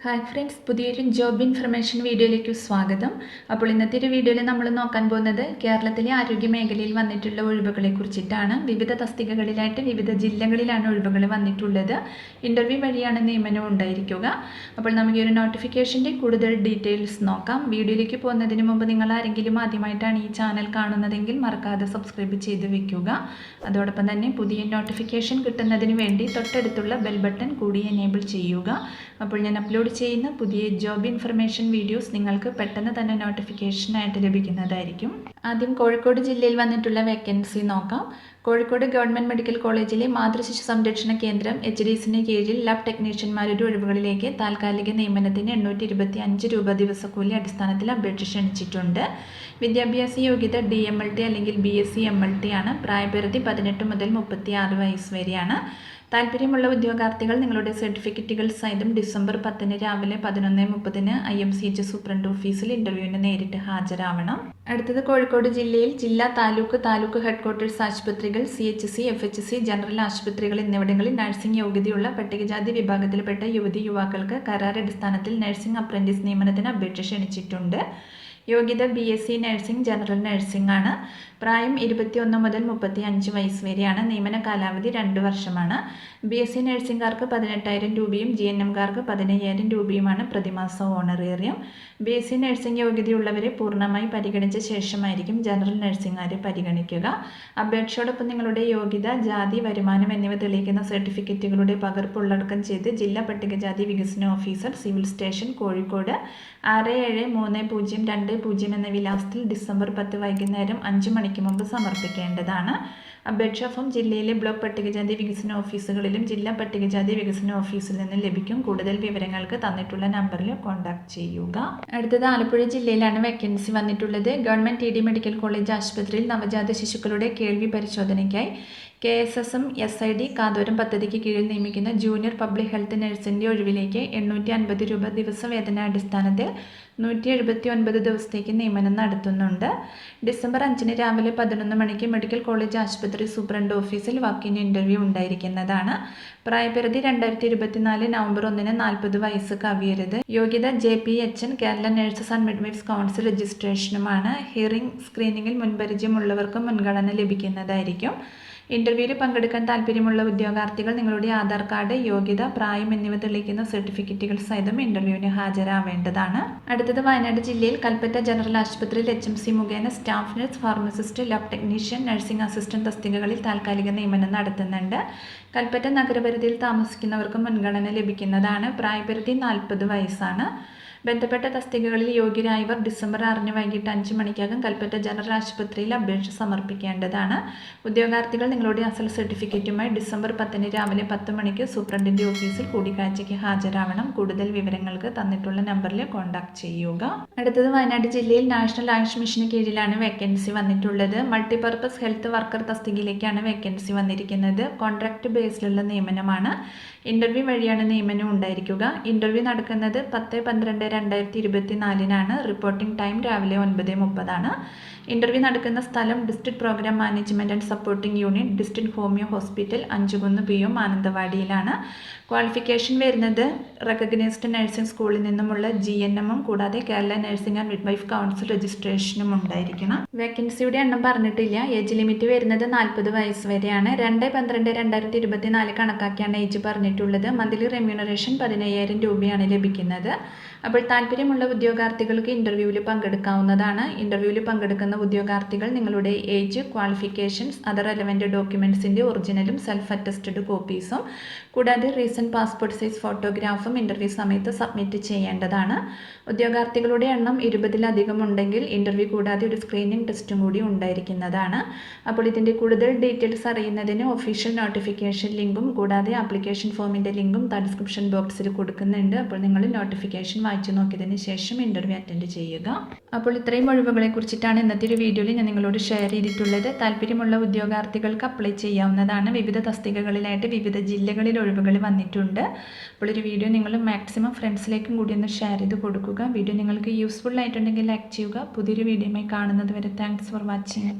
Hi friends, പുതിയൊരു job information വീഡിയോയിലേക്ക് സ്വാഗതം. അപ്പോൾ ഇന്നത്തെ ഒരു വീഡിയോയിൽ നമ്മൾ നോക്കാൻ പോകുന്നത് കേരളത്തിലെ ആരോഗ്യ മേഖലയിൽ വന്നിട്ടുള്ള ഒഴിവുകളെ കുറിച്ചിട്ടാണ്. വിവിധ തസ്തികകളിലായിട്ട് വിവിധ ജില്ലകളിലാണ് ഒഴിവുകൾ വന്നിട്ടുള്ളത്. ഇൻ്റർവ്യൂ വഴിയാണ് നിയമനം ഉണ്ടായിരിക്കുക. അപ്പോൾ നമുക്ക് ഈ ഒരു നോട്ടിഫിക്കേഷൻ്റെ കൂടുതൽ ഡീറ്റെയിൽസ് നോക്കാം. വീഡിയോയിലേക്ക് പോകുന്നതിന് മുമ്പ് നിങ്ങൾ ആരെങ്കിലും ആദ്യമായിട്ടാണ് ഈ ചാനൽ കാണുന്നതെങ്കിൽ മറക്കാതെ സബ്സ്ക്രൈബ് ചെയ്ത് വെക്കുക. അതോടൊപ്പം തന്നെ പുതിയ നോട്ടിഫിക്കേഷൻ കിട്ടുന്നതിന് വേണ്ടി തൊട്ടടുത്തുള്ള ബെൽ ബട്ടൺ കൂടി എനേബിൾ ചെയ്യുക. അപ്പോൾ ഞാൻ അപ്ലോഡ് ചെയ്യുന്ന പുതിയ ജോബ് ഇൻഫർമേഷൻ വീഡിയോസ് നിങ്ങൾക്ക് പെട്ടെന്ന് തന്നെ നോട്ടിഫിക്കേഷനായിട്ട് ലഭിക്കുന്നതായിരിക്കും. ആദ്യം കോഴിക്കോട് ജില്ലയിൽ വന്നിട്ടുള്ള വേക്കൻസി നോക്കാം. കോഴിക്കോട് ഗവൺമെൻറ് മെഡിക്കൽ കോളേജിലെ മാതൃശിശു സംരക്ഷണ കേന്ദ്രം HDSന് കീഴിൽ ലാബ് ടെക്നീഷ്യന്മാരുടെ ഒഴിവുകളിലേക്ക് താൽക്കാലിക നിയമനത്തിന് 825 രൂപ ദിവസക്കൂലി അടിസ്ഥാനത്തിൽ അപേക്ഷ ക്ഷണിച്ചിട്ടുണ്ട്. വിദ്യാഭ്യാസ യോഗ്യത DMLT അല്ലെങ്കിൽ BSc MLT ആണ്. പ്രായപരിധി 18 മുതൽ 36 വയസ്സ് വരെയാണ്. താല്പര്യമുള്ള ഉദ്യോഗാർത്ഥികൾ നിങ്ങളുടെ സർട്ടിഫിക്കറ്റുകൾ സഹിതം ഡിസംബർ 10 രാവിലെ 11:30 IMCH സൂപ്രണ്ട് ഓഫീസിൽ ഇൻ്റർവ്യൂവിന് നേരിട്ട് ഹാജരാവണം. അടുത്തത് കോഴിക്കോട് ജില്ലയിൽ ജില്ലാ താലൂക്ക് ഹെഡ്ക്വാർട്ടേഴ്സ് ആശുപത്രികൾ, CHC, FHC, ജനറൽ ആശുപത്രികൾ എന്നിവിടങ്ങളിൽ നഴ്സിംഗ് യോഗ്യതയുള്ള പട്ടികജാതി വിഭാഗത്തിൽപ്പെട്ട യുവതി-യുവാക്കൾക്ക് കരാർ അടിസ്ഥാനത്തിൽ നഴ്സിംഗ് അപ്രന്റീസ് നിയമനത്തിന് അപേക്ഷ ക്ഷണിച്ചിട്ടുണ്ട്. യോഗ്യത BSc നഴ്സിംഗ്, ജനറൽ നഴ്സിംഗ് ആണ്. പ്രായം 21 മുതൽ 35 വയസ്സ് വരെയാണ്. നിയമന കാലാവധി 2 വർഷമാണ്. BSc നഴ്സിംഗുകാർക്ക് 18,000 രൂപയും GNMകാർക്ക് 15,000 രൂപയുമാണ് പ്രതിമാസ ഓണറേറിയം. BSc നഴ്സിംഗ് യോഗ്യതയുള്ളവരെ പൂർണ്ണമായി പരിഗണിച്ച ശേഷമായിരിക്കും ജനറൽ നഴ്സിംഗുകാരെ പരിഗണിക്കുക. അപേക്ഷയോടൊപ്പം നിങ്ങളുടെ യോഗ്യത, ജാതി, വരുമാനം എന്നിവ തെളിയിക്കുന്ന സർട്ടിഫിക്കറ്റുകളുടെ പകർപ്പ് ഉള്ളടക്കം ചെയ്ത് ജില്ലാ പട്ടികജാതി വികസന ഓഫീസർ, സിവിൽ സ്റ്റേഷൻ, കോഴിക്കോട് 673020 എന്ന വിലാസത്തിൽ ഡിസംബർ 10 വൈകുന്നേരം 5 മണിക്ക് മുമ്പ് സമർപ്പിക്കേണ്ടതാണ്. അപേക്ഷാ ഫോം ജില്ലയിലെ ബ്ലോക്ക് പട്ടികജാതി വികസന ഓഫീസുകളിലും ജില്ലാ പട്ടികജാതി വികസന ഓഫീസിൽ നിന്ന് ലഭിക്കും. കൂടുതൽ വിവരങ്ങൾക്ക് തന്നിട്ടുള്ള നമ്പറിൽ കോൺടാക്ട് ചെയ്യുക. അടുത്തത് ആലപ്പുഴ ജില്ലയിലാണ് വേക്കൻസി വന്നിട്ടുള്ളത്. ഗവൺമെൻറ് TD മെഡിക്കൽ കോളേജ് ആശുപത്രിയിൽ നവജാത ശിശുക്കളുടെ കേൾവി പരിശോധനയ്ക്കായി KSSM SID കാതോരം പദ്ധതിക്ക് കീഴിൽ നിയമിക്കുന്ന ജൂനിയർ പബ്ലിക് ഹെൽത്ത് നഴ്സിൻ്റെ ഒഴിവിലേക്ക് 850 രൂപ ദിവസവേതനാടിസ്ഥാനത്തിൽ 179 ദിവസത്തേക്ക് നിയമനം നടത്തുന്നുണ്ട്. ഡിസംബർ 5 രാവിലെ 11 മണിക്ക് മെഡിക്കൽ കോളേജ് ആശുപത്രി സൂപ്രണ്ട് ഓഫീസിൽ വാക്കിൻ ഇൻ്റർവ്യൂ ഉണ്ടായിരിക്കുന്നതാണ്. പ്രായപരിധി 2024 നവംബർ 1 40 വയസ്സ് കവിയരുത്. യോഗ്യത JPHN Kerala nurses and midwives council രജിസ്ട്രേഷനുമാണ്. ഹിയറിംഗ് സ്ക്രീനിങ്ങിൽ മുൻപരിചയമുള്ളവർക്ക് മുൻഗണന ലഭിക്കുന്നതായിരിക്കും. ഇൻ്റർവ്യൂവിൽ പങ്കെടുക്കാൻ താല്പര്യമുള്ള ഉദ്യോഗാർത്ഥികൾ നിങ്ങളുടെ ആധാർ കാർഡ്, യോഗ്യത, പ്രായം എന്നിവ തെളിയിക്കുന്ന സർട്ടിഫിക്കറ്റുകൾ സഹിതം ഇൻ്റർവ്യൂവിന് ഹാജരാവേണ്ടതാണ്. അടുത്തത് വയനാട് ജില്ലയിൽ കൽപ്പറ്റ ജനറൽ ആശുപത്രിയിൽ HMC മുഖേന staff nurse, pharmacist, lab technician, nursing assistant തസ്തികകളിൽ താൽക്കാലിക നിയമനം നടത്തുന്നുണ്ട്. കൽപ്പറ്റ നഗരപരിധിയിൽ താമസിക്കുന്നവർക്ക് മുൻഗണന ലഭിക്കുന്നതാണ്. പ്രായപരിധി 40 വയസ്സാണ്. ബന്ധപ്പെട്ട തസ്തികകളിൽ യോഗ്യരായവർ ഡിസംബർ 6 വൈകിട്ട് 5 മണിക്കകം കൽപ്പറ്റ ജനറൽ ആശുപത്രിയിൽ അപേക്ഷ സമർപ്പിക്കേണ്ടതാണ്. ഉദ്യോഗാർത്ഥികൾ നിങ്ങളുടെ അസൽ സർട്ടിഫിക്കറ്റുമായി ഡിസംബർ 10 രാവിലെ 10 മണിക്ക് സൂപ്രണ്ടിൻ്റെ ഓഫീസിൽ കൂടിക്കാഴ്ചയ്ക്ക് ഹാജരാവണം. കൂടുതൽ വിവരങ്ങൾക്ക് തന്നിട്ടുള്ള നമ്പറിൽ കോൺടാക്ട് ചെയ്യുക. അടുത്തത് വയനാട് ജില്ലയിൽ നാഷണൽ ആയുഷ് മിഷന് കീഴിലാണ് വേക്കൻസി വന്നിട്ടുള്ളത്. മൾട്ടിപർപ്പസ് ഹെൽത്ത് വർക്കർ തസ്തികയിലേക്കാണ് വേക്കൻസി വന്നിരിക്കുന്നത്. കോൺട്രാക്ട് ബേസിലുള്ള നിയമനമാണ്. ഇൻ്റർവ്യൂ വഴിയാണ് നിയമനം ഉണ്ടായിരിക്കുക. ഇൻ്റർവ്യൂ നടക്കുന്നത് 10/12/2024 റിപ്പോർട്ടിംഗ് ടൈം രാവിലെ 9:30. ഇൻ്റർവ്യൂ നടക്കുന്ന സ്ഥലം district programme management and supporting unit, district homeo hospital, Anjukunnu PO, മാനന്തവാടിയിലാണ്. ക്വാളിഫിക്കേഷൻ വരുന്നത് റെക്കഗ്നൈസ്ഡ് നഴ്സിംഗ് സ്കൂളിൽ നിന്നുമുള്ള GNMും കൂടാതെ Kerala nursing and midwife council രജിസ്ട്രേഷനും ഉണ്ടായിരിക്കണം. വേക്കൻസിയുടെ എണ്ണം പറഞ്ഞിട്ടില്ല. ഏജ് ലിമിറ്റ് വരുന്നത് 40 വയസ്സ് വരെയാണ്. 2/12/2024 കണക്കാക്കിയാണ് ഏജ് പറഞ്ഞിട്ടുള്ളത്. മന്ത്ലി റെമ്യൂണറേഷൻ 15,000 രൂപയാണ് ലഭിക്കുന്നത്. അപ്പോൾ താല്പര്യമുള്ള ഉദ്യോഗാർത്ഥികൾക്ക് ഇൻ്റർവ്യൂവിൽ പങ്കെടുക്കാവുന്നതാണ്. ഇൻ്റർവ്യൂവിൽ പങ്കെടുക്കുന്ന ഉദ്യോഗാർത്ഥികൾ നിങ്ങളുടെ ഏജ്, ക്വാളിഫിക്കേഷൻസ്, അതർ റെലവൻറ്റ് ഡോക്യുമെൻറ്റ്സിൻ്റെ ഒറിജിനലും സെൽഫ് അറ്റസ്റ്റഡ് കോപ്പീസും കൂടാതെ റീസെൻറ്റ് പാസ്പോർട്ട് സൈസ് ഫോട്ടോഗ്രാഫും ഇൻ്റർവ്യൂ സമയത്ത് സബ്മിറ്റ് ചെയ്യേണ്ടതാണ്. ഉദ്യോഗാർത്ഥികളുടെ എണ്ണം 20-ലധികം ഉണ്ടെങ്കിൽ ഇൻ്റർവ്യൂ കൂടാതെ ഒരു സ്ക്രീനിങ് ടെസ്റ്റും കൂടി ഉണ്ടായിരിക്കുന്നതാണ്. അപ്പോൾ ഇതിൻ്റെ കൂടുതൽ ഡീറ്റെയിൽസ് അറിയുന്നതിന് ഒഫീഷ്യൽ നോട്ടിഫിക്കേഷൻ ലിങ്കും കൂടാതെ ആപ്ലിക്കേഷൻ ഫോമിൻ്റെ ലിങ്കും ഡിസ്ക്രിപ്ഷൻ ബോക്സിൽ കൊടുക്കുന്നുണ്ട്. അപ്പോൾ നിങ്ങൾ നോട്ടിഫിക്കേഷൻ വായിച്ചു നോക്കിയതിന് ശേഷം ഇൻ്റർവ്യൂ അറ്റൻഡ് ചെയ്യുക. അപ്പോൾ ഇത്രയും ഒഴിവുകളെ കുറിച്ചിട്ടാണ് ഇന്നത്തെ ഒരു വീഡിയോയിൽ ഞാൻ നിങ്ങളോട് ഷെയർ ചെയ്തിട്ടുള്ളത്. താല്പര്യമുള്ള ഉദ്യോഗാർത്ഥികൾക്ക് അപ്ലൈ ചെയ്യാവുന്നതാണ്. വിവിധ തസ്തികകളിലായിട്ട് വിവിധ ജില്ലകളിൽ ഒഴിവുകൾ വന്നിട്ടുണ്ട്. അപ്പോൾ ഒരു വീഡിയോ നിങ്ങൾ മാക്സിമം ഫ്രണ്ട്സിലേക്കും കൂടി ഒന്ന് ഷെയർ ചെയ്ത് കൊടുക്കുക. വീഡിയോ നിങ്ങൾക്ക് യൂസ്ഫുൾ ആയിട്ടുണ്ടെങ്കിൽ ലൈക്ക് ചെയ്യുക. പുതിയൊരു വീഡിയോയുമായി കാണുന്നത് വരെ താങ്ക്സ് ഫോർ വാച്ചിങ്.